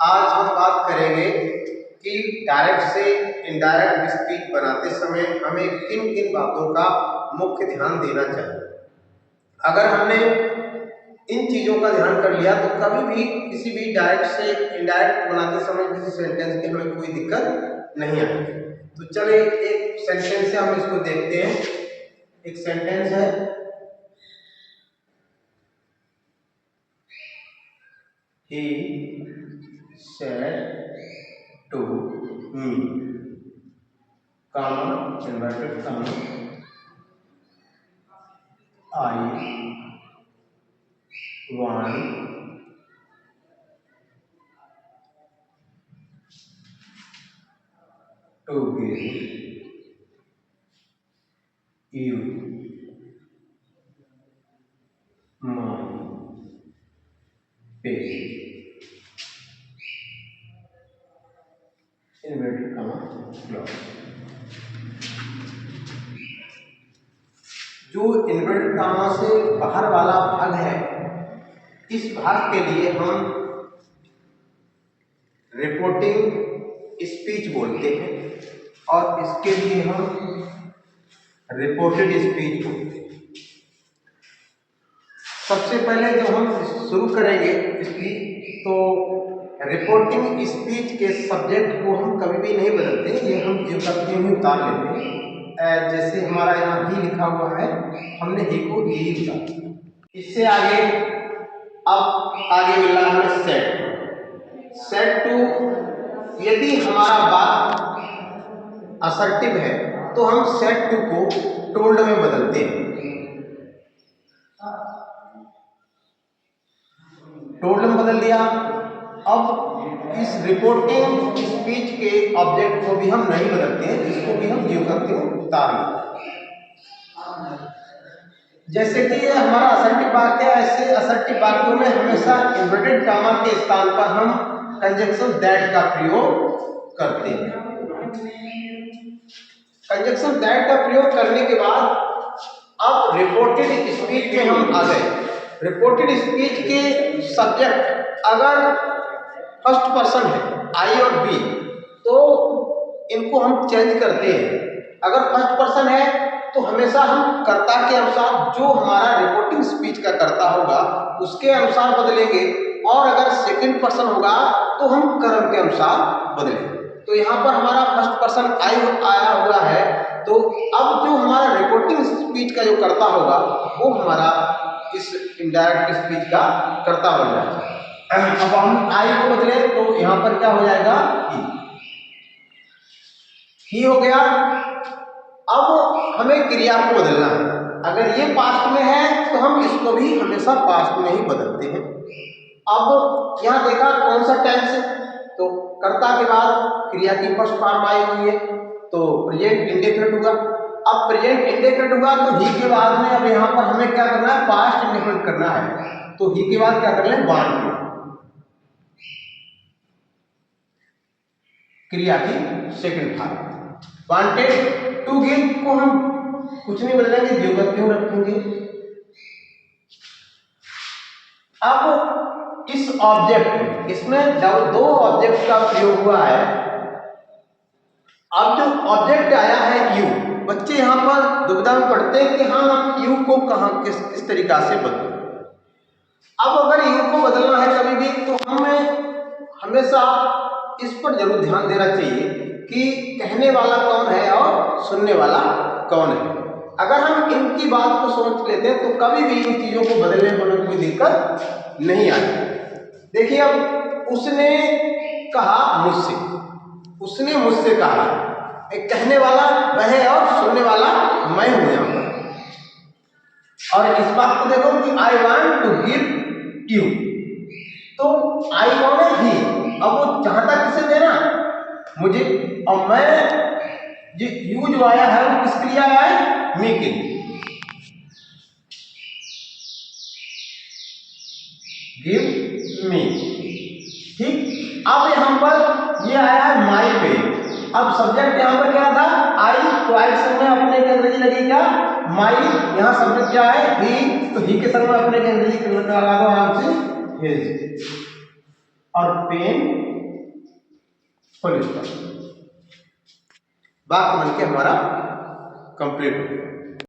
आज हम बात करेंगे कि डायरेक्ट से इनडायरेक्ट स्पीच बनाते समय हमें किन किन बातों का मुख्य ध्यान देना चाहिए। अगर हमने इन चीज़ों का ध्यान कर लिया तो कभी भी किसी भी डायरेक्ट से इनडायरेक्ट बनाते समय किसी सेंटेंस की हमें कोई दिक्कत नहीं आएगी। तो चलिए एक सेंटेंस से हम इसको देखते हैं। एक सेंटेंस है, He said to me, comma, inverted comma, I want to give you my pay, inverted comma, clause। जो इन्वर्टेड कामा से बाहर वाला भाग है, इस भाग के लिए हम रिपोर्टिंग स्पीच बोलते हैं और इसके लिए हम रिपोर्टेड स्पीच बोलते हैं। सबसे पहले जब हम शुरू करेंगे इसकी, तो रिपोर्टिंग स्पीच के सब्जेक्ट को हम कभी भी नहीं बदलते, ये हम जो करते हैं उतार लेते हैं। जैसे हमारा यहाँ ही लिखा हुआ है, हमने ही को ही लिखा। इससे आगे अब आगे मिला हमें सेट टू। यदि हमारा बात असर्टिव है तो हम सेट टू को टोल्ड में बदलते हैं। टोल्ड में बदल दिया। अब इस रिपोर्टिंग स्पीच के ऑब्जेक्ट को भी हम नहीं बदलते हैं, इसको भी हम जो करते हैं उतार लेते हैं। जैसे कि ये हमारा असर्टिव वाक्य है, ऐसे असर्टिव वाक्यों में हमेशा इन्वर्टेड कामा के स्थान पर हम कंजंक्शन दैट का प्रयोग करते हैं। कंजंक्शन दैट का प्रयोग करने के बाद अब रिपोर्टेड स्पीच में हम आ गए। रिपोर्टेड स्पीच के सब्जेक्ट अगर फर्स्ट पर्सन है, आई और बी, तो इनको हम चेंज करते हैं। अगर फर्स्ट पर्सन है तो हमेशा हम कर्ता के अनुसार, जो हमारा रिपोर्टिंग स्पीच का कर्ता होगा उसके अनुसार बदलेंगे, और अगर सेकंड पर्सन होगा तो हम कर्म के अनुसार बदलेंगे। तो यहाँ पर हमारा फर्स्ट पर्सन आई आया हुआ है, तो अब जो हमारा रिपोर्टिंग स्पीच का जो कर्ता होगा वो हमारा इस इनडायरेक्ट स्पीच का कर्ता बन जाएगा। अब हम आई को बदले तो यहाँ पर क्या हो जाएगा, ही हो गया। अब हमें क्रिया को बदलना है। अगर ये पास्ट में है तो हम इसको भी हमेशा पास्ट में ही बदलते हैं। अब यहाँ देखा कौन सा टेंस है, तो कर्ता के बाद क्रिया की फर्स्ट फॉर्म आई हुई है, तो प्रेजेंट इंडेफिनिट हुआ। अब प्रेजेंट इंडेफिनिट हुआ तो ही के बाद में अब यहाँ पर हमें क्या करना है, पास्ट इंडेफिनिट करना है। तो ही के बाद क्या कर लें, वांट, क्रिया की second form. Wanted to give को हम कुछ नहीं बदलेंगे, जो क्यों रखेंगे। अब इस ऑब्जेक्ट में, इसमें दो ऑब्जेक्ट का प्रयोग हुआ है। अब जो ऑब्जेक्ट आया है यू, बच्चे यहाँ पर दुविधा में पड़ते हैं कि हाँ हम यू को कहाँ किस तरीका से बदलें। अब अगर यू को बदलना है कभी भी, तो हमें हमेशा इस पर जरूर ध्यान देना चाहिए कि कहने वाला कौन है और सुनने वाला कौन है। अगर हम इनकी बात को सोच लेते हैं तो कभी भी इन चीजों को बदलने में कोई दिक्कत नहीं आती। देखिए, अब उसने कहा मुझसे, उसने मुझसे कहा, एक कहने वाला वह है और सुनने वाला मैं हूं यहाँ पर। और इस बात को देखो कि I want to give you, तो आई कौन है, ही। अब वो चाहता किसे देना, मुझे, और मैं जो यू जो आया है वो किस क्रिया आया है, मी के लिए। गिव मी, ठीक। अब यहाँ पर ये आया है माई पे। अब सब्जेक्ट यहाँ पर क्या था, आई, तो आई के संग में अपने के अंग्रेजी लगी क्या, माई। यहाँ सब्जेक्ट क्या है, ही, तो ही के संग में अपने के अंग्रेजी लगा दो आराम से, हिज। और पेन फुल स्टॉप। वाक्य बन के हमारा कंप्लीट हो गया।